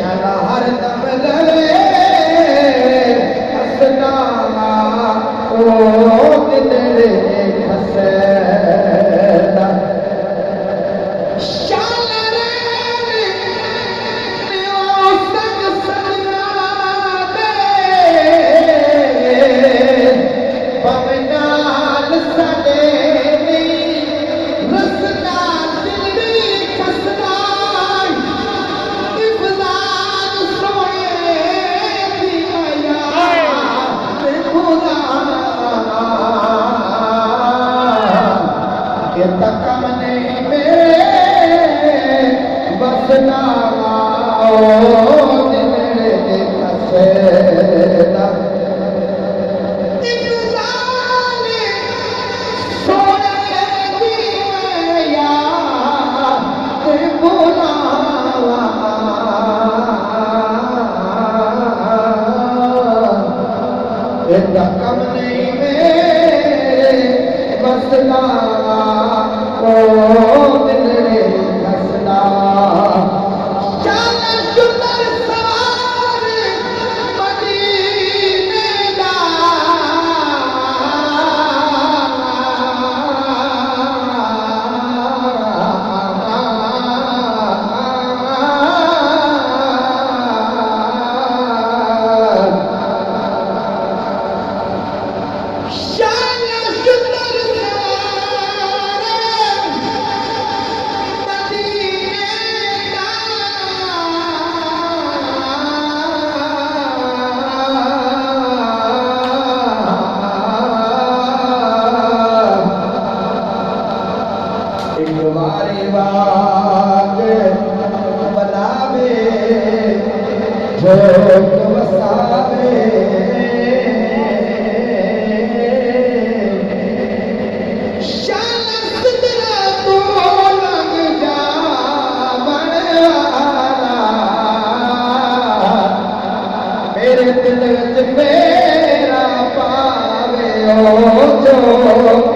हर दम लड़े हसना ओ दिलड़े हसना शान रे नियो संग सजना दे पवनाल सदे रसना दिलड़ी खसना इफ़ज़ाल सोए थी माया खुदा के तकम नहीं में बसना ओ दिलड़े खसना कम नहीं मेरे बसना ओ दिलड़े खसना शान सुंदर सवार मदीने दा एक बारी बाग बनावे झोंक वसावे शान सिदरा तो लग जा बनवाला मेरे दिल विच मेरा पावे ओ झोंक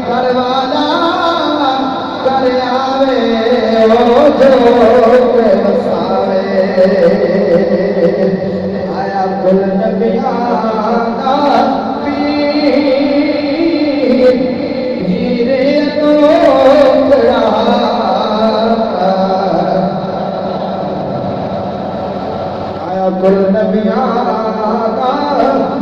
करवाना कर आवे ओ झोंक वसावे आया कुल नबियां दा पीर हीरे तोकड़ा आया कुल नबियां दा